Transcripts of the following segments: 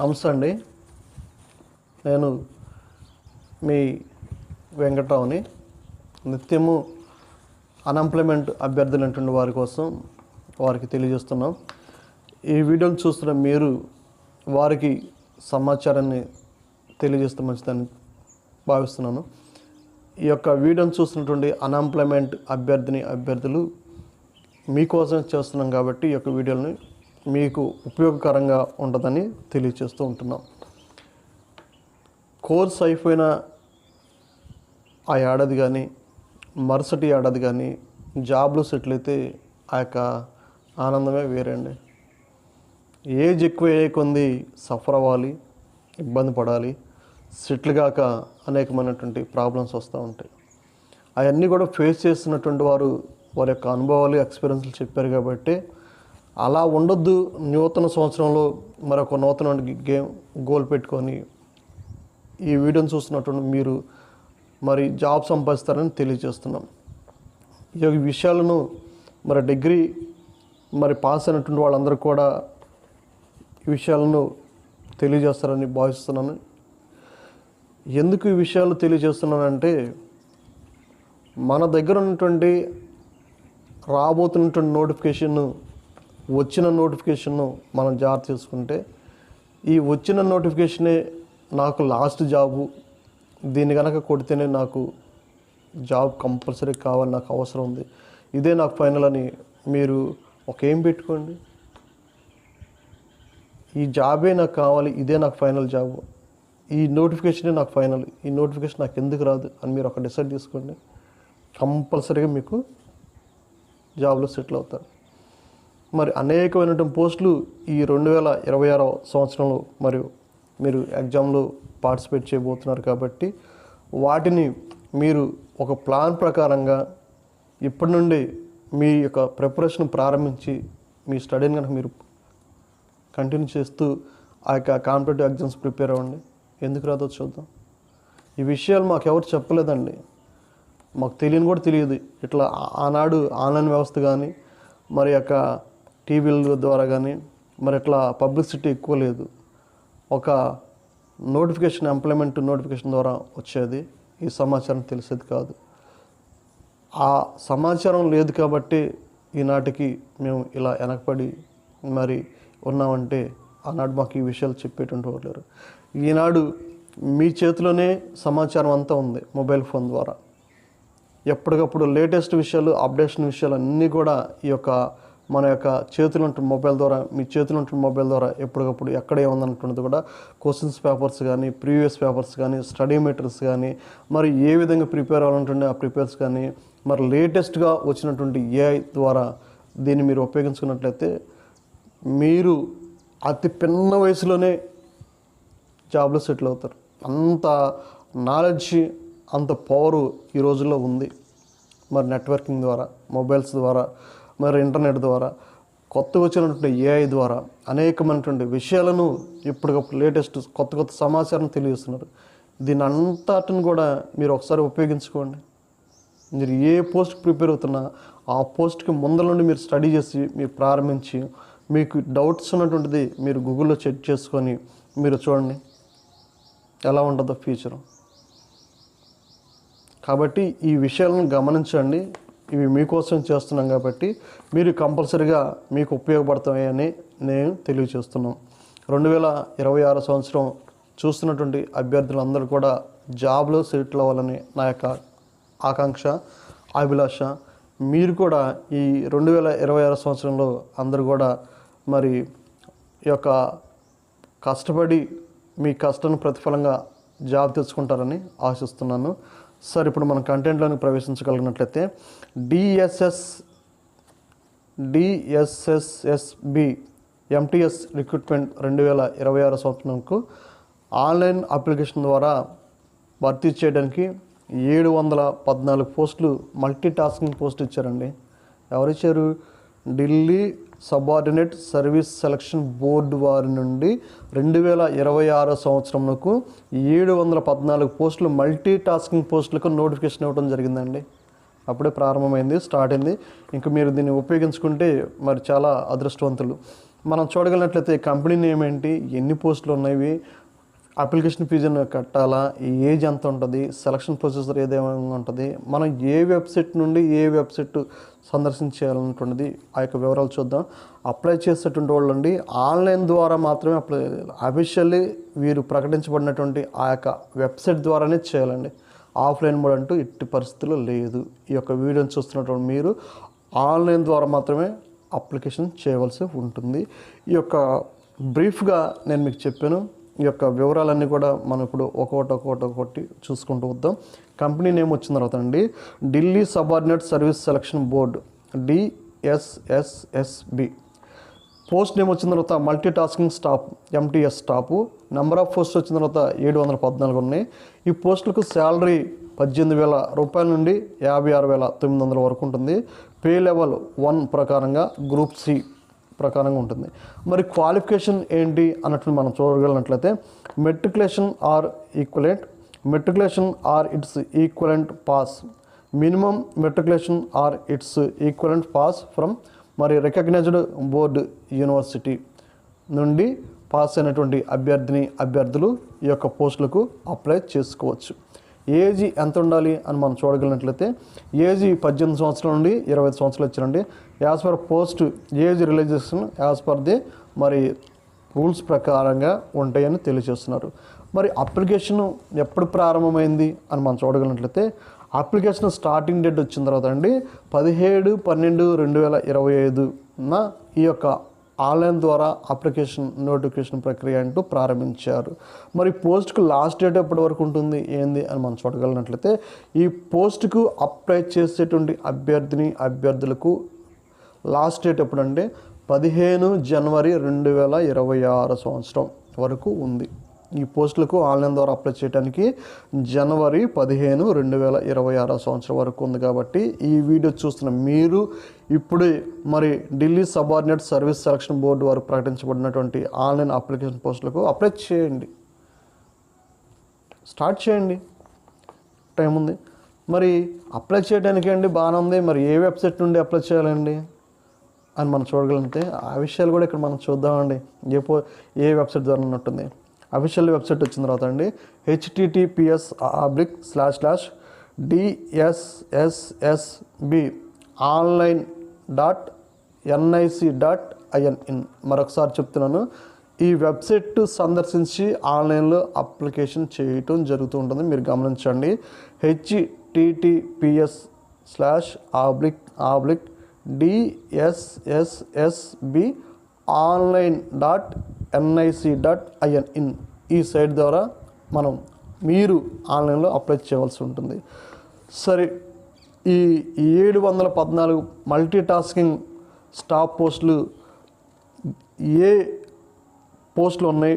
నమస్తే అండి. నేను మీ వెంకట్రావుని. నిత్యము అన్ఎంప్లాయ్మెంట్ అభ్యర్థులైనటువంటి వారి కోసం వారికి తెలియజేస్తున్నాం. ఈ వీడియోని చూస్తున్న మీరు వారికి సమాచారాన్ని తెలియజేస్తే మంచిదని భావిస్తున్నాను. ఈ యొక్క వీడియోని చూస్తున్నటువంటి అన్ఎంప్లాయ్మెంట్ అభ్యర్థులు మీకోసం చేస్తున్నాం కాబట్టి ఈ యొక్క వీడియోని మీకు ఉపయోగకరంగా ఉంటుందని తెలియజేస్తూ ఉంటున్నాం. కోర్స్ అయిపోయిన ఆ ఏడాది కానీ మరుసటి ఏడాది కానీ జాబ్లో సెటిల్ అయితే ఆ యొక్క ఆనందమే వేరండి. ఏజ్ ఎక్కువ అయ్యే కొంది సఫర్ అవ్వాలి, ఇబ్బంది పడాలి, సెటిల్ కాక అనేకమైనటువంటి ప్రాబ్లమ్స్ వస్తూ ఉంటాయి. అవన్నీ కూడా ఫేస్ చేస్తున్నటువంటి వారు వారి యొక్క అనుభవాలు ఎక్స్పీరియన్స్లు చెప్పారు కాబట్టి అలా ఉండొద్దు. నూతన సంవత్సరంలో మరొక నూతన గోల్ పెట్టుకొని ఈ వీడియోని చూస్తున్నటువంటి మీరు మరి జాబ్ సంపాదిస్తారని తెలియజేస్తున్నాం. ఈ విషయాలను మరి డిగ్రీ మరి పాస్ అయినటువంటి వాళ్ళందరూ కూడా ఈ విషయాలను తెలియజేస్తారని భావిస్తున్నాను. ఎందుకు ఈ విషయాలు తెలియజేస్తున్నానంటే మన దగ్గర ఉన్నటువంటి రాబోతున్నటువంటి వచ్చిన నోటిఫికేషన్ను మనం జాగ్రత్త చేసుకుంటే ఈ వచ్చిన నోటిఫికేషనే నాకు లాస్ట్ జాబు, దీన్ని కనుక కొడితేనే నాకు జాబ్ కంపల్సరీ కావాలి, నాకు అవసరం ఉంది, ఇదే నాకు ఫైనల్ అని మీరు ఒక ఏం పెట్టుకోండి. ఈ జాబే నాకు కావాలి, ఇదే నాకు ఫైనల్ జాబు, ఈ నోటిఫికేషనే నాకు ఫైనల్, ఈ నోటిఫికేషన్ నాకు ఎందుకు రాదు అని మీరు ఒక డిసైడ్ చేసుకోండి. కంపల్సరీగా మీకు జాబ్లో సెటిల్ అవుతారు. మరి అనేకమైనటువంటి పోస్టులు ఈ 2026 సంవత్సరంలో మరియు మీరు ఎగ్జామ్లో పార్టిసిపేట్ చేయబోతున్నారు కాబట్టి వాటిని మీరు ఒక ప్లాన్ ప్రకారంగా ఇప్పటి నుండి మీ యొక్క ప్రిపరేషన్ ప్రారంభించి మీ స్టడీని కనుక మీరు కంటిన్యూ చేస్తూ ఆ యొక్క కాంపిటేటివ్ ఎగ్జామ్స్ ప్రిపేర్ అవ్వండి. ఎందుకు రాదో చూద్దాం. ఈ విషయాలు మాకు ఎవరు చెప్పలేదండి, మాకు తెలియని కూడా తెలియదు. ఇట్లా ఆనాడు ఆన్లైన్ వ్యవస్థ కానీ మరి యొక్క టీవీల ద్వారా కానీ మరి ఇట్లా పబ్లిసిటీ ఎక్కువ లేదు. ఒక నోటిఫికేషన్ ఎంప్లాయ్మెంట్ నోటిఫికేషన్ ద్వారా వచ్చేది, ఈ సమాచారం తెలిసేది కాదు. ఆ సమాచారం లేదు కాబట్టి ఈనాటికి మేము ఇలా వెనకపడి మరి ఉన్నామంటే ఆనాడు మాకు ఈ విషయాలు చెప్పేటువంటి వాళ్ళు లేరు. ఈనాడు మీ చేతిలోనే సమాచారం అంతా ఉంది మొబైల్ ఫోన్ ద్వారా. ఎప్పటికప్పుడు లేటెస్ట్ విషయాలు, అప్డేషన్ విషయాలు అన్నీ కూడా ఈ యొక్క మన యొక్క చేతిలో ఉంటున్న మొబైల్ ద్వారా, మీ చేతిలో ఉంటున్న మొబైల్ ద్వారా ఎప్పటికప్పుడు ఎక్కడ ఏముందనుకున్నది కూడా క్వశ్చన్స్ పేపర్స్ కానీ, ప్రీవియస్ పేపర్స్ కానీ, స్టడీ మెటీరియల్స్ కానీ, మరి ఏ విధంగా ప్రిపేర్ అవ్వాలంటుండే ఆ ప్రిపేర్స్ కానీ, మరి లేటెస్ట్గా వచ్చినటువంటి ఏఐ ద్వారా దీన్ని మీరు ఉపయోగించుకున్నట్లయితే మీరు అతి పిన్న వయసులోనే జాబ్లో సెటిల్ అవుతారు. అంత నాలెడ్జ్, అంత పవరు ఈ రోజుల్లో ఉంది. మరి నెట్వర్కింగ్ ద్వారా, మొబైల్స్ ద్వారా, మరి ఇంటర్నెట్ ద్వారా, కొత్తగా వచ్చినటువంటి ఏఐ ద్వారా అనేకమైనటువంటి విషయాలను ఇప్పటికప్పుడు లేటెస్ట్ కొత్త సమాచారం తెలియజేస్తున్నారు. దీని అంతటిని కూడా మీరు ఒకసారి ఉపయోగించుకోండి. మీరు ఏ పోస్ట్కి ప్రిపేర్ అవుతున్నా ఆ పోస్ట్కి ముందర నుండి మీరు స్టడీ చేసి మీరు ప్రారంభించి మీకు డౌట్స్ ఉన్నటువంటిది మీరు గూగుల్లో చెక్ చేసుకొని మీరు చూడండి ఎలా ఉంటుందో ఫ్యూచర్. కాబట్టి ఈ విషయాలను గమనించండి. ఇవి మీకోసం చేస్తున్నాం కాబట్టి మీరు కంపల్సరీగా మీకు ఉపయోగపడతాయని నేను తెలియజేస్తున్నాం. 2026 సంవత్సరం చూస్తున్నటువంటి అభ్యర్థులందరూ కూడా జాబ్లో సెటిల్ అవ్వాలని నా యొక్క ఆకాంక్ష, అభిలాష. మీరు కూడా ఈ 2026 సంవత్సరంలో అందరూ కూడా మరి ఈ యొక్క కష్టపడి మీ కష్టాన్ని ప్రతిఫలంగా జాబ్ తెచ్చుకుంటారని ఆశిస్తున్నాను. సార్, ఇప్పుడు మనం కంటెంట్లోకి ప్రవేశించగలిగినట్లయితే డిఎస్ఎస్ఎస్బి ఎంటీఎస్ రిక్రూట్మెంట్ 2026 సంవత్సరంకు ఆన్లైన్ అప్లికేషన్ ద్వారా భర్తీ చేయడానికి 714 పోస్టులు మల్టీ టాస్కింగ్ పోస్ట్ ఇచ్చారండి. ఎవరిచ్చారు? Delhi subordinate service selection board వారి నుండి 2026 సంవత్సరంకు 714 పోస్టులు మల్టీ టాస్కింగ్ పోస్టులకు నోటిఫికేషన్ ఇవ్వడం జరిగిందండి. అప్పుడే ప్రారంభమైంది, స్టార్ట్ అయింది. ఇంకా మీరు దీన్ని ఉపయోగించుకుంటే మరి చాలా అదృష్టవంతులు. మనం చూడగలిగినట్లయితే కంపెనీ నేమ్ ఏంటి, ఎన్ని పోస్టులు ఉన్నాయి, అప్లికేషన్ ఫీజును కట్టాలా, ఏజ్ ఎంత ఉంటుంది, సెలక్షన్ ప్రొసీజర్ ఏదేమైనా ఉంటుంది, మనం ఏ వెబ్సైట్ నుండి ఏ వెబ్సైట్ సందర్శించాలన్నటువంటిది ఆ యొక్క వివరాలు చూద్దాం. అప్లై చేసేటువంటి వాళ్ళండి ఆన్లైన్ ద్వారా మాత్రమే అప్లై అఫీషియల్లీ వీరు ప్రకటించబడినటువంటి ఆ యొక్క వెబ్సైట్ ద్వారానే చేయాలండి. ఆఫ్లైన్ మోడ్ అంటూ ఎట్టి పరిస్థితుల్లో లేదు. ఈ యొక్క వీడియోని చూస్తున్నటువంటి మీరు ఆన్లైన్ ద్వారా మాత్రమే అప్లికేషన్ చేయవలసి ఉంటుంది. ఈ యొక్క బ్రీఫ్గా నేను మీకు చెప్పాను. ఈ యొక్క వివరాలన్నీ కూడా మనం ఇప్పుడు ఒక్కొక్కటి చూసుకుంటూ వద్దాం. కంపెనీ నేమ్ వచ్చిన తర్వాత అండి Delhi subordinate service selection board DSSSB. Post name వచ్చిన తర్వాత multi tasking staff MTS staff. Number of post వచ్చిన తర్వాత 714 ఉన్నాయి. ఈ పోస్టులకు శాలరీ 18,000 రూపాయల నుండి 56,900 వరకు ఉంటుంది. పే లెవెల్ 1 ప్రకారంగా గ్రూప్ C ప్రకారంగా ఉంటుంది. మరి క్వాలిఫికేషన్ ఏంటి అన్నట్లు మనం చూడగలిగినట్లయితే matriculation or its equivalent pass, minimum matriculation or its equivalent pass from మరి రికగ్నైజ్డ్ బోర్డు యూనివర్సిటీ నుండి పాస్ అయినటువంటి అభ్యర్థులు ఈ యొక్క పోస్టులకు అప్లై చేసుకోవచ్చు. ఏజ్ ఎంత ఉండాలి అని మనం చూడగలిగినట్లయితే ఏజ్ 18 సంవత్సరాల నుండి 25 సంవత్సరాలు ఇచ్చారండి. As per post age relaxation as per the మరి రూల్స్ ప్రకారంగా ఉంటాయని తెలియజేస్తున్నారు. మరి అప్లికేషన్ ఎప్పుడు ప్రారంభమైంది అని మనం చూడగలిగినట్లయితే అప్లికేషన్ స్టార్టింగ్ డేట్ వచ్చిన తర్వాత అండి 17/12/2025 ఈ యొక్క ఆన్లైన్ ద్వారా అప్లికేషన్ నోటిఫికేషన్ ప్రక్రియ అంటూ ప్రారంభించారు. మరి పోస్ట్కు లాస్ట్ డేట్ ఎప్పటి వరకు ఉంటుంది ఏంది అని మనం చూడగలిగినట్లయితే ఈ పోస్ట్కు అప్లై చేసేటువంటి అభ్యర్థులకు లాస్ట్ డేట్ ఎప్పుడంటే 15 జనవరి 2026 సంవత్సరం వరకు ఉంది. ఈ పోస్టులకు ఆన్లైన్ ద్వారా అప్లై చేయడానికి జనవరి 15, 2026 సంవత్సరం వరకు ఉంది. కాబట్టి ఈ వీడియో చూస్తున్న మీరు ఇప్పుడు మరి Delhi subordinate service selection board వారు ప్రకటించబడినటువంటి ఆన్లైన్ అప్లికేషన్ పోస్టులకు అప్లై చేయండి, స్టార్ట్ చేయండి, టైం ఉంది. మరి అప్లై చేయడానికి అండి బాగానే ఉంది. మరి ఏ వెబ్సైట్ నుండి అప్లై చేయాలండి అని మనం చూడగలిగితే ఆ విషయాలు కూడా ఇక్కడ మనం చూద్దామండి. ఏ వెబ్సైట్ ద్వారా ఉన్నట్టుంది. అఫీషియల్ వెబ్సైట్ వచ్చిన తర్వాత అండి https://DSSSB online.nic.in. మరొకసారి చెప్తున్నాను, ఈ వెబ్సైట్ సందర్శించి ఆన్లైన్లో అప్లికేషన్ చేయటం జరుగుతూ ఉంటుంది. మీరు గమనించండి. https://DSSSB online.nic.in ఈ సైట్ ద్వారా మీరు ఆన్లైన్లో అప్లై చేయవలసి ఉంటుంది. సరే, ఈ 714 మల్టీ టాస్కింగ్ స్టాఫ్ పోస్టులు ఏ పోస్టులు ఉన్నాయి,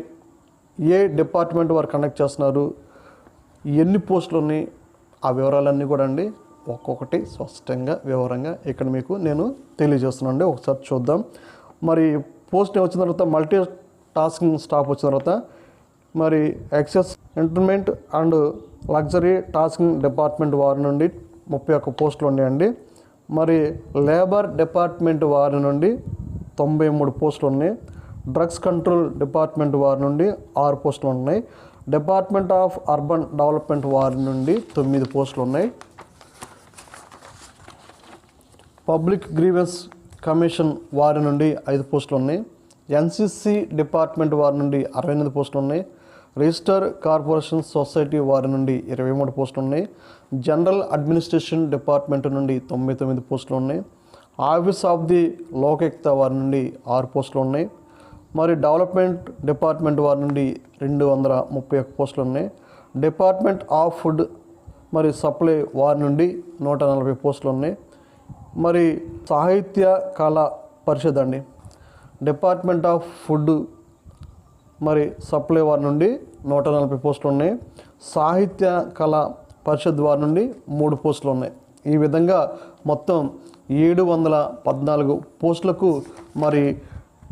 ఏ డిపార్ట్మెంట్ వారు కండక్ట్ చేస్తున్నారు, ఎన్ని పోస్టులు ఉన్నాయి, ఆ వివరాలన్నీ కూడా అండి ఒక్కొక్కటి స్పష్టంగా వివరంగా ఇక్కడ మీకు నేను తెలియజేస్తున్నాను. ఒకసారి చూద్దాం. మరి పోస్ట్ వచ్చిన తర్వాత మల్టీ టాస్కింగ్ స్టాఫ్ వచ్చిన తర్వాత మరి excess entertainment and luxury tasking department వారి నుండి 31 పోస్టులు ఉన్నాయండి. మరి లేబర్ డిపార్ట్మెంట్ వారి నుండి 93 పోస్టులు ఉన్నాయి. డ్రగ్స్ కంట్రోల్ డిపార్ట్మెంట్ వారి నుండి 6 పోస్టులు ఉన్నాయి. డిపార్ట్మెంట్ ఆఫ్ అర్బన్ డెవలప్మెంట్ వారి నుండి 9 పోస్టులు ఉన్నాయి. పబ్లిక్ గ్రీవెన్స్ కమిషన్ వారి నుండి 5 పోస్టులు ఉన్నాయి. NCC డిపార్ట్మెంట్ వారి నుండి 68 పోస్టులు ఉన్నాయి. రిజిస్టర్ కార్పొరేషన్ సొసైటీ వారి నుండి 23 పోస్టులు ఉన్నాయి. జనరల్ అడ్మినిస్ట్రేషన్ డిపార్ట్మెంట్ నుండి 99 పోస్టులు ఉన్నాయి. ఆఫీస్ ఆఫ్ ది లోకాయుక్త వారి నుండి 6 పోస్టులు ఉన్నాయి. మరి డెవలప్మెంట్ డిపార్ట్మెంట్ వారి నుండి 231 పోస్టులు ఉన్నాయి. డిపార్ట్మెంట్ ఆఫ్ ఫుడ్ మరి సప్లై వారి నుండి 140 పోస్టులు ఉన్నాయి. మరి సాహిత్య కళా పరిషత్ అండి, డిపార్ట్మెంట్ ఆఫ్ ఫుడ్ మరి సప్లై వారి నుండి 140 పోస్టులు ఉన్నాయి. సాహిత్య కళా పరిషత్ వారి నుండి 3 పోస్టులు ఉన్నాయి. ఈ విధంగా మొత్తం 714 పోస్టులకు మరి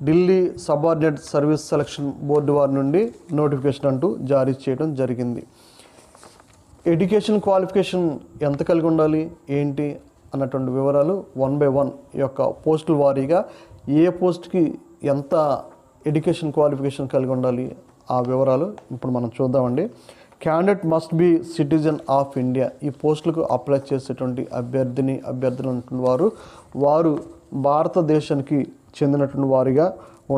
Delhi subordinate service selection board వారి నుండి నోటిఫికేషన్ అంటూ జారీ చేయడం జరిగింది. ఎడ్యుకేషన్ క్వాలిఫికేషన్ ఎంత కలిగి ఉండాలి ఏంటి అన్నటువంటి వివరాలు 1 by 1 ఈ యొక్క పోస్టుల వారీగా ఏ పోస్ట్కి ఎంత ఎడ్యుకేషన్ క్వాలిఫికేషన్ కలిగి ఉండాలి ఆ వివరాలు ఇప్పుడు మనం చూద్దామండి. Candidate must be citizen of India. ఈ పోస్టులకు అప్లై చేసేటువంటి అభ్యర్థులు అంటున్న వారు భారతదేశానికి చెందినటువంటి వారిగా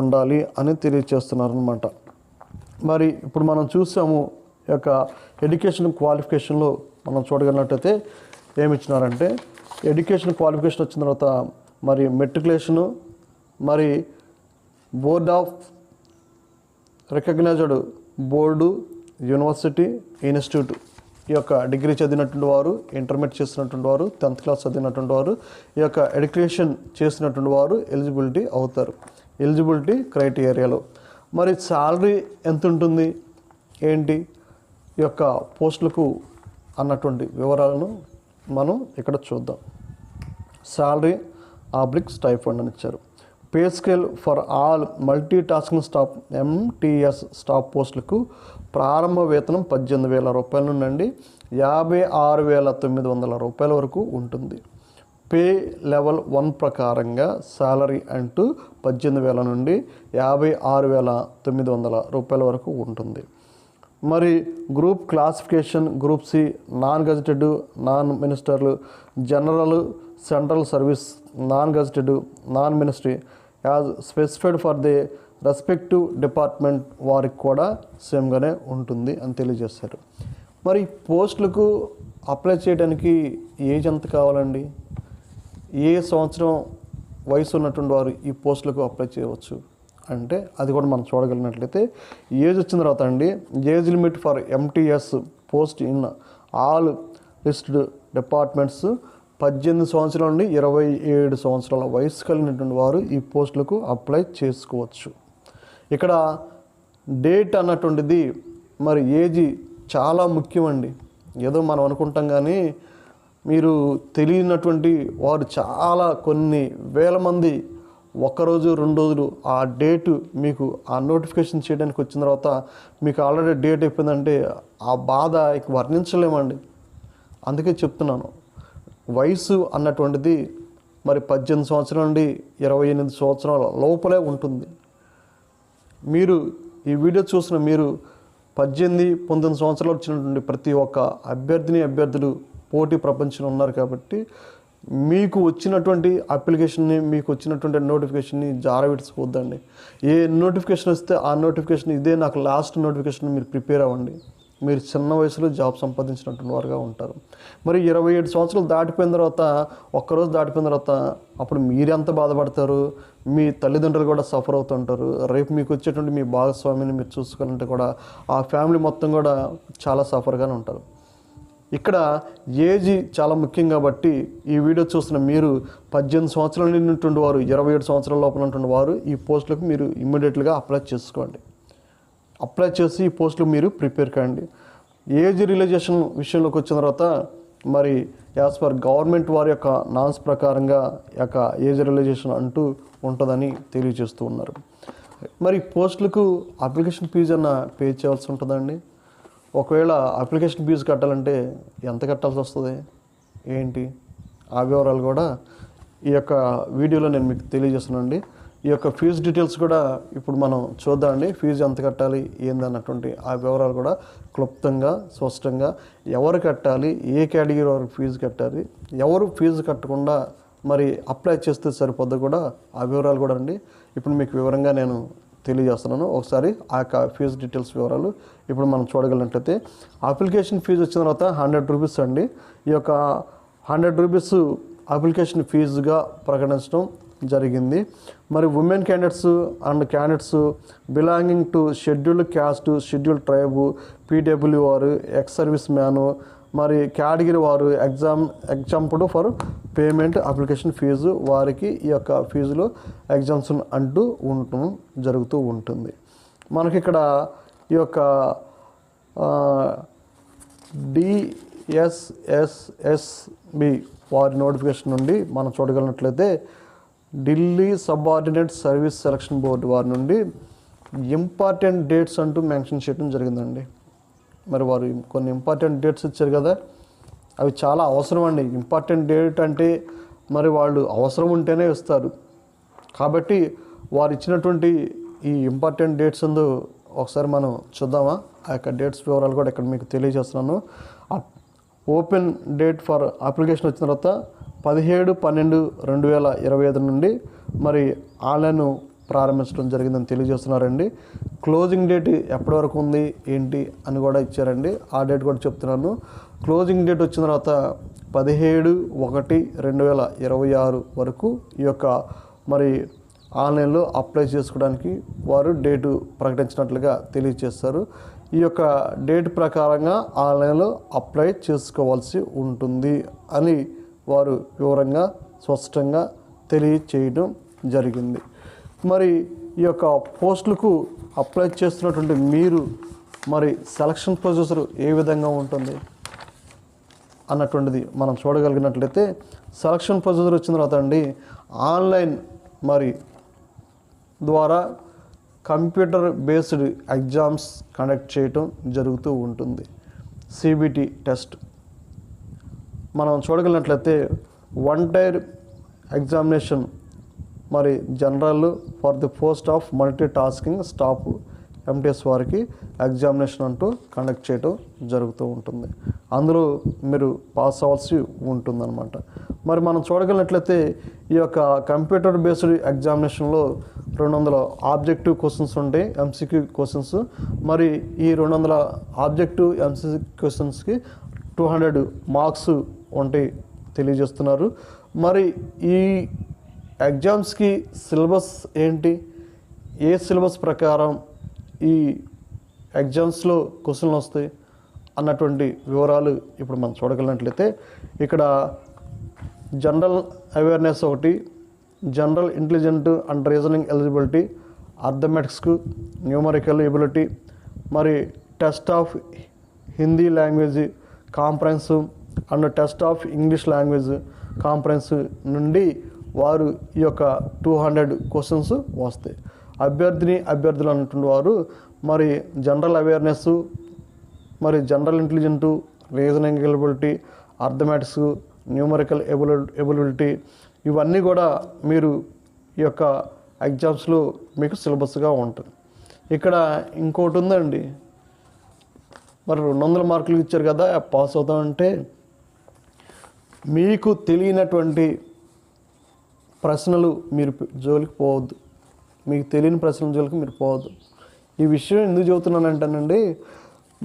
ఉండాలి అని తెలియజేస్తున్నారు అనమాట. మరి ఇప్పుడు మనం చూసాము ఈ యొక్క ఎడ్యుకేషన్ క్వాలిఫికేషన్లో మనం చూడగలిగినట్టయితే ఏమి ఇచ్చినారంటే, ఎడ్యుకేషన్ క్వాలిఫికేషన్ వచ్చిన తర్వాత మరి మెట్రికులేషను, మరి board of recognised board, university, institute ఈ యొక్క డిగ్రీ చదివినటువంటి వారు, ఇంటర్మీడియట్ చేసినటువంటి వారు, 10th క్లాస్ చదివినటువంటి వారు, ఈ యొక్క ఎడ్యుకేషన్ చేసినటువంటి వారు ఎలిజిబిలిటీ అవుతారు. ఎలిజిబిలిటీ క్రైటీరియాలో మరి శాలరీ ఎంత ఉంటుంది ఏంటి ఈ యొక్క పోస్టులకు అన్నటువంటి వివరాలను మనం ఇక్కడ చూద్దాం. శాలరీ / స్టైఫండ్ అని ఇచ్చారు. Pay scale for all multi tasking staff MTS staff పోస్టులకు ప్రారంభ వేతనం 18,000 రూపాయల నుండి 56,900 రూపాయల వరకు ఉంటుంది. పే లెవెల్ 1 ప్రకారంగా శాలరీ అంటూ 18,000 నుండి 56,900 రూపాయల వరకు ఉంటుంది. మరి group classification group C, non gazetted, non మినిస్టర్లు, general, central service, non gazetted, non ministry as specified for the respective department వారికి కూడా సేమ్గానే ఉంటుంది అని తెలియజేశారు. మరి పోస్టులకు అప్లై చేయడానికి ఏజ్ ఎంత కావాలండి? ఏ సంవత్సరం వయసు ఉన్నటువంటి వారు ఈ పోస్టులకు అప్లై చేయవచ్చు అంటే అది కూడా మనం చూడగలిగినట్లయితే ఏజ్ వచ్చిన తర్వాత అండి, age limit for MTS post in all listed departments 18 సంవత్సరాల నుండి 27 సంవత్సరాల వయసు కలిగినటువంటి వారు ఈ పోస్టులకు అప్లై చేసుకోవచ్చు. ఇక్కడ డేట్ అన్నటువంటిది మరి ఏజ్ చాలా ముఖ్యమండి. ఏదో మనం అనుకుంటాం కానీ మీరు తెలియనటువంటి వారు చాలా కొన్ని వేల మంది ఒక్కరోజు 2 రోజులు ఆ డేటు మీకు ఆ నోటిఫికేషన్ చేయడానికి వచ్చిన తర్వాత మీకు ఆల్రెడీ డేట్ అయిపోయిందంటే ఆ బాధ ఇక వర్ణించలేమండి. అందుకే చెప్తున్నాను, వయసు అన్నటువంటిది మరి 18 సంవత్సరాల నుండి 28 సంవత్సరాల లోపలే ఉంటుంది. మీరు ఈ వీడియో చూసిన మీరు 18, 19 సంవత్సరాలు వచ్చినటువంటి ప్రతి ఒక్క అభ్యర్థులు పోటీ ప్రపంచంలో ఉన్నారు కాబట్టి మీకు వచ్చినటువంటి అప్లికేషన్ని, మీకు వచ్చినటువంటి నోటిఫికేషన్ని జారవిడ్చుకోవద్దండి. ఏ నోటిఫికేషన్ వస్తే ఆ నోటిఫికేషన్ ఇదే నాకు లాస్ట్ నోటిఫికేషన్ మీరు ప్రిపేర్ అవ్వండి. మీరు చిన్న వయసులో జాబ్ సంపాదించినటువంటి వారుగా ఉంటారు. మరి 27 సంవత్సరాలు దాటిపోయిన తర్వాత, ఒక్కరోజు దాటిపోయిన తర్వాత అప్పుడు మీరెంత బాధపడతారు, మీ తల్లిదండ్రులు కూడా సఫర్ అవుతుంటారు. రేపు మీకు వచ్చేటువంటి మీ భాగస్వామిని మీరు చూసుకోవాలంటే కూడా ఆ ఫ్యామిలీ మొత్తం కూడా చాలా సఫర్గానే ఉంటారు. ఇక్కడ ఏజ్ చాలా ముఖ్యం కాబట్టి ఈ వీడియో చూస్తున్న మీరు 18 సంవత్సరాల నిండినటువంటి వారు, 27 సంవత్సరాల లోపల ఉన్నటువంటి వారు ఈ పోస్టులకు మీరు ఇమ్మీడియట్గా అప్లై చేసుకోండి. అప్లై చేసి ఈ పోస్టులు మీరు ప్రిపేర్ కాండి. ఏజ్ రిలాక్సేషన్ విషయంలోకి వచ్చిన తర్వాత మరి యాజ్ పర్ గవర్నమెంట్ వారి యొక్క నామ్స్ ప్రకారంగా యొక్క ఏజ్ రిలాక్సేషన్ అంటూ ఉంటుందని తెలియజేస్తూ ఉన్నారు. మరి పోస్టులకు అప్లికేషన్ ఫీజు అన్న పే చేయాల్సి ఉంటుందండి. ఒకవేళ అప్లికేషన్ ఫీజు కట్టాలంటే ఎంత కట్టాల్సి వస్తుంది ఏంటి ఆ వివరాలు కూడా ఈ యొక్క వీడియోలో నేను మీకు తెలియజేస్తున్నానండి. ఈ యొక్క ఫీజు డీటెయిల్స్ కూడా ఇప్పుడు మనం చూద్దామండి. ఫీజు ఎంత కట్టాలి ఏందన్నటువంటి ఆ వివరాలు కూడా క్లుప్తంగా స్పష్టంగా ఎవరు కట్టాలి, ఏ కేటగిరీ వరకు ఫీజు కట్టాలి, ఎవరు ఫీజు కట్టకుండా మరి అప్లై చేస్తే సరిపోద్దు కూడా ఆ వివరాలు కూడా అండి ఇప్పుడు మీకు వివరంగా నేను తెలియజేస్తున్నాను. ఒకసారి ఆ యొక్క ఫీజు డీటెయిల్స్ వివరాలు ఇప్పుడు మనం చూడగలిగినట్లయితే అప్లికేషన్ ఫీజు వచ్చిన తర్వాత 100 రూపీస్ అండి. ఈ యొక్క 100 రూపీస్ అప్లికేషన్ ఫీజుగా ప్రకటించడం జరిగింది. మరి women candidates belonging to scheduled caste, scheduled tribe, PW వారు, ఎక్స్ సర్వీస్ మ్యాను, మరి కేటగిరీ వారు example for payment application fee వారికి ఈ యొక్క ఫీజులో ఎగ్జామ్షన్ అంటూ జరుగుతూ ఉంటుంది. మనకి ఇక్కడ ఈ యొక్క DSSSB వారి నోటిఫికేషన్ నుండి మనం చూడగలిగినట్లయితే Delhi subordinate service selection board వారి నుండి ఇంపార్టెంట్ డేట్స్ అంటూ మెన్షన్ చేయడం జరిగిందండి. మరి వారు కొన్ని ఇంపార్టెంట్ డేట్స్ ఇచ్చారు కదా, అవి చాలా అవసరం అండి. ఇంపార్టెంట్ డేట్ అంటే మరి వాళ్ళు అవసరం ఉంటేనే ఇస్తారు. కాబట్టి వారు ఇచ్చినటువంటి ఈ ఇంపార్టెంట్ డేట్స్ ఉందో ఒకసారి మనం చూద్దామా. ఆ యొక్క డేట్స్ వివరాలు కూడా ఇక్కడ మీకు తెలియజేస్తున్నాను. ఓపెన్ డేట్ ఫర్ అప్లికేషన్ వచ్చిన తర్వాత 17/12/2025 నుండి మరి ఆన్లైన్ ప్రారంభించడం జరిగిందని తెలియజేస్తున్నారండి. క్లోజింగ్ డేట్ ఎప్పటి వరకు ఉంది ఏంటి అని కూడా ఇచ్చారండి. ఆ డేట్ కూడా చెప్తున్నాను. క్లోజింగ్ డేట్ వచ్చిన తర్వాత 17/1/2026 వరకు ఈ యొక్క మరి ఆన్లైన్లో అప్లై చేసుకోవడానికి వారు డేటు ప్రకటించినట్లుగా తెలియజేస్తారు. ఈ యొక్క డేట్ ప్రకారంగా ఆన్లైన్లో అప్లై చేసుకోవాల్సి ఉంటుంది అని వారు వివరంగా స్పష్టంగా తెలియచేయడం జరిగింది. మరి ఈ యొక్క పోస్టులకు అప్లై చేస్తున్నటువంటి మీరు మరి సెలక్షన్ ప్రొసీజర్ ఏ విధంగా ఉంటుంది అన్నటువంటిది మనం చూడగలిగినట్లయితే, సెలక్షన్ ప్రొసీజర్ వచ్చిన తర్వాత అండి ఆన్లైన్ మరి ద్వారా కంప్యూటర్ బేస్డ్ ఎగ్జామ్స్ కండక్ట్ చేయటం జరుగుతూ ఉంటుంది. సిబిటి టెస్ట్ మనం చూడగలిగినట్లయితే వన్ టైర్ ఎగ్జామినేషన్ మరి general for the post of multi tasking staff MTS వారికి ఎగ్జామినేషన్ అంటూ కండక్ట్ చేయడం జరుగుతూ ఉంటుంది. అందులో మీరు పాస్ అవ్వాల్సి ఉంటుందన్నమాట. మరి మనం చూడగలిగినట్లయితే ఈ యొక్క కంప్యూటర్ బేస్డ్ ఎగ్జామినేషన్లో 200 ఆబ్జెక్టివ్ క్వశ్చన్స్ ఉంటాయి, ఎంసీక్యూ క్వశ్చన్స్. మరి ఈ 200 ఆబ్జెక్టివ్ ఎంసీక్యూ క్వశ్చన్స్కి 200 మార్క్స్ ఉంటాయి తెలియజేస్తున్నారు. మరి ఈ ఎగ్జామ్స్కి సిలబస్ ఏంటి, ఏ సిలబస్ ప్రకారం ఈ ఎగ్జామ్స్లో క్వశ్చన్లు వస్తాయి అన్నటువంటి వివరాలు ఇప్పుడు మనం చూడగలిగినట్లయితే, ఇక్కడ జనరల్ అవేర్నెస్ ఒకటి, general intelligent and reasoning eligibility, అర్థమెటిక్స్కు న్యూమరికల్ ఎబిలిటీ, మరి test of Hindi language comprehensive and test of English language comprehensive నుండి వారు ఈ యొక్క 200 క్వశ్చన్స్ వస్తాయి. అభ్యర్థులు అన్నటువంటి వారు మరి జనరల్ అవేర్నెస్, మరి general intelligent, reasoning eligibility, arithmetics, numerical ability ఇవన్నీ కూడా మీరు ఈ యొక్క ఎగ్జామ్స్లో మీకు సిలబస్గా ఉంటుంది. ఇక్కడ ఇంకోటి ఉందండి, మరి 200 మార్కులు ఇచ్చారు కదా పాస్ అవుతామంటే, మీకు తెలియనటువంటి ప్రశ్నలు మీరు జోలికి పోవద్దు. మీకు తెలియని ప్రశ్నల జోలికి మీరు పోవద్దు. ఈ విషయం ఎందుకు చెబుతున్నానంటేనండి,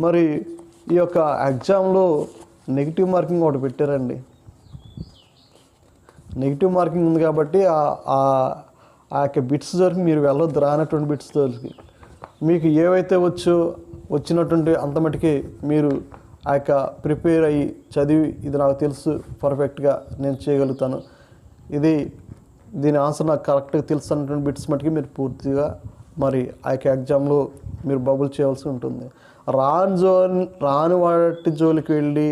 మరి ఈ యొక్క ఎగ్జామ్లో నెగిటివ్ మార్కింగ్ ఒకటి పెట్టారండి. నెగిటివ్ మార్కింగ్ ఉంది కాబట్టి ఆ యొక్క బిట్స్ జోలికి మీరు వెళ్ళొద్దు. రానటువంటి బిట్స్ జోలికి మీకు ఏవైతే వచ్చినటువంటి అంత మటుకి మీరు ఆ యొక్క ప్రిపేర్ అయ్యి చదివి, ఇది నాకు తెలుసు పర్ఫెక్ట్గా నేను చేయగలుగుతాను, దీని ఆన్సర్ నాకు కరెక్ట్గా తెలుసు అన్నటువంటి బిట్స్ మటుకి మీరు పూర్తిగా మరి ఆ యొక్క ఎగ్జామ్లో మీరు బబుల్ చేయవలసి ఉంటుంది. రాని వాటి జోలికి వెళ్ళి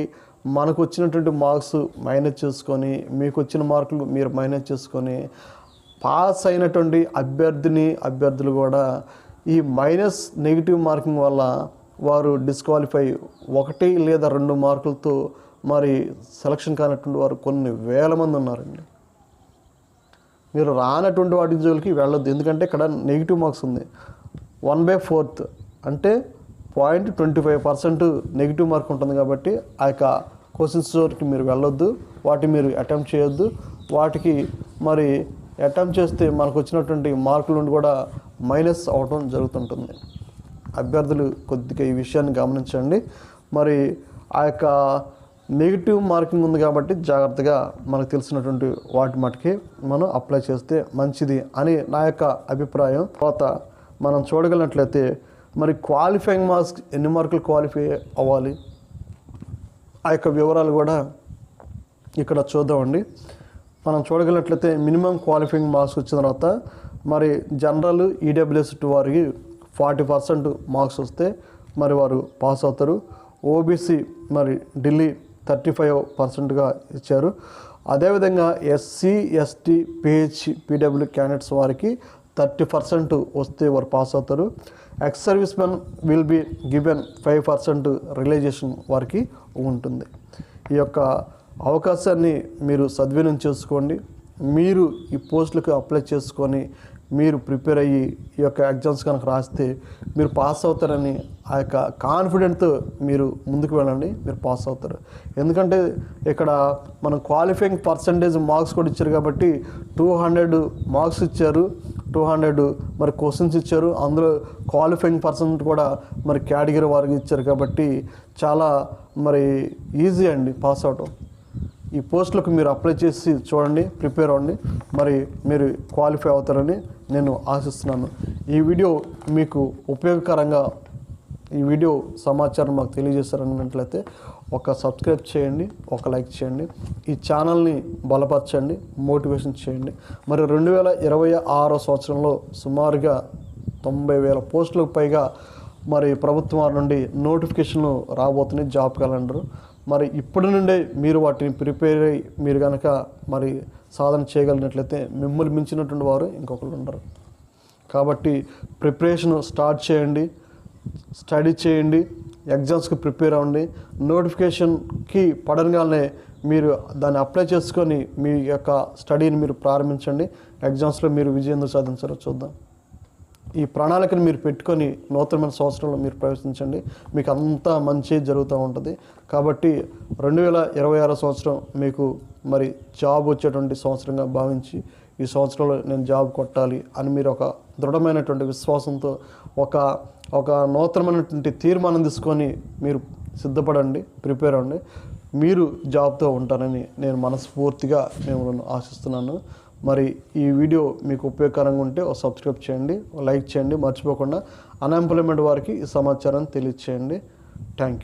మనకు వచ్చినటువంటి మార్క్స్ మైనస్ చేసుకొని, మీకు వచ్చిన మార్కులు మీరు మైనస్ చేసుకొని, పాస్ అయినటువంటి అభ్యర్థులు కూడా ఈ మైనస్ నెగిటివ్ మార్కింగ్ వల్ల వారు డిస్క్వాలిఫై 1 లేదా 2 మార్కులతో మరి సెలక్షన్ కానటువంటి వారు కొన్ని వేల మంది ఉన్నారండి. మీరు రానటువంటి వాటి జోలికి వెళ్ళొద్దు. ఎందుకంటే ఇక్కడ నెగిటివ్ మార్క్స్ ఉంది. 1/4 అంటే 0.25% నెగిటివ్ మార్క్ ఉంటుంది కాబట్టి ఆ యొక్క క్వశ్చన్స్ జోలికి మీరు వెళ్ళొద్దు. వాటిని మీరు అటెంప్ట్ చేయొద్దు. వాటికి మరి అటెంప్ట్ చేస్తే మనకు వచ్చినటువంటి మార్కుల నుండి కూడా మైనస్ అవడం జరుగుతుంటుంది. అభ్యర్థులు కొద్దిగా ఈ విషయాన్ని గమనించండి. మరి ఆ యొక్క నెగిటివ్ మార్కింగ్ ఉంది కాబట్టి జాగ్రత్తగా మనకు తెలిసినటువంటి వాటి మటుకి మనం అప్లై చేస్తే మంచిది అని నా యొక్క అభిప్రాయం. తర్వాత మనం చూడగలిగినట్లయితే మరి క్వాలిఫైయింగ్ మార్క్స్ ఎన్ని మార్కులు క్వాలిఫై అవ్వాలి ఆ యొక్క వివరాలు కూడా ఇక్కడ చూద్దామండి. మనం చూడగలిగినట్లయితే మినిమం క్వాలిఫైయింగ్ మార్క్స్ వచ్చిన తర్వాత మరి జనరల్ ఈడబ్ల్యూఎస్ వారికి 40% మార్క్స్ వస్తే మరి వారు పాస్ అవుతారు. ఓబీసీ మరి ఢిల్లీ 35%గా ఇచ్చారు. అదేవిధంగా ఎస్సీ ఎస్టీ పీడబ్ల్యూ క్యాండిడేట్స్ వారికి 30% వస్తే వారు పాస్ అవుతారు. Ex service men will be given 5% realisation వారికి ఉంటుంది. ఈ యొక్క అవకాశాన్ని మీరు సద్వినియోగం చేసుకోండి. మీరు ఈ పోస్టులకు అప్లై చేసుకొని మీరు ప్రిపేర్ అయ్యి ఈ యొక్క ఎగ్జామ్స్ కనుక రాస్తే మీరు పాస్ అవుతారని ఆ యొక్క కాన్ఫిడెంట్తో మీరు ముందుకు వెళ్ళండి, మీరు పాస్ అవుతారు. ఎందుకంటే ఇక్కడ మనం క్వాలిఫైయింగ్ పర్సంటేజ్ మార్క్స్ కూడా ఇచ్చారు కాబట్టి 200 మార్క్స్ ఇచ్చారు, 200 మరి క్వశ్చన్స్ ఇచ్చారు. అందులో క్వాలిఫైయింగ్ పర్సెంట్ కూడా మరి కేటగిరీ వారికి ఇచ్చారు కాబట్టి చాలా మరి ఈజీ అండి పాస్ అవటం. ఈ పోస్టులకు మీరు అప్లై చేసి చూడండి, ప్రిపేర్ అవ్వండి, మరి మీరు క్వాలిఫై అవుతారని నేను ఆశిస్తున్నాను. ఈ వీడియో మీకు ఉపయోగకరంగా ఈ వీడియో సమాచారం మాకు తెలియజేస్తారన్నట్లయితే ఒక సబ్స్క్రైబ్ చేయండి, ఒక లైక్ చేయండి, ఈ ఛానల్ని బలపరచండి, మోటివేషన్ చేయండి. మరి 2026 సంవత్సరంలో సుమారుగా 90,000 పోస్టులకు పైగా మరి ప్రభుత్వం వారి నుండి నోటిఫికేషన్లు రాబోతున్నాయి, జాబ్ క్యాలెండర్. మరి ఇప్పటి నుండే మీరు వాటిని ప్రిపేర్ అయ్యి మీరు కనుక మరి సాధన చేయగలిగినట్లయితే మిమ్మల్ని మించినటువంటి వారు ఇంకొకరు ఉండరు. కాబట్టి ప్రిపరేషన్ స్టార్ట్ చేయండి, స్టడీ చేయండి, ఎగ్జామ్స్కి ప్రిపేర్ అవ్వండి. నోటిఫికేషన్కి పడగానే మీరు దాన్ని అప్లై చేసుకొని మీ యొక్క స్టడీని మీరు ప్రారంభించండి. ఎగ్జామ్స్లో మీరు విజయం సాధించారో చూద్దాం. ఈ ప్రణాళికను మీరు పెట్టుకొని నూతనమైన సంవత్సరంలో మీరు ప్రవేశించండి, మీకు అంతా మంచి జరుగుతూ ఉంటుంది. కాబట్టి 2026 సంవత్సరం మీకు మరి జాబ్ వచ్చేటువంటి సంవత్సరంగా భావించి ఈ సంవత్సరంలో నేను జాబ్ కొట్టాలి అని మీరు ఒక దృఢమైనటువంటి విశ్వాసంతో ఒక నూతనమైనటువంటి తీర్మానం తీసుకొని మీరు సిద్ధపడండి, ప్రిపేర్ అవ్వండి. మీరు జాబ్తో ఉంటారని నేను మనస్ఫూర్తిగా మిమ్మల్ని ఆశిస్తున్నాను. మరి ఈ వీడియో మీకు ఉపయోగకరంగా ఉంటే ఒక సబ్స్క్రైబ్ చేయండి, లైక్ చేయండి, మర్చిపోకుండా అన్ఎంప్లాయ్మెంట్ వారికి ఈ సమాచారాన్ని తెలియచేయండి. Thank you.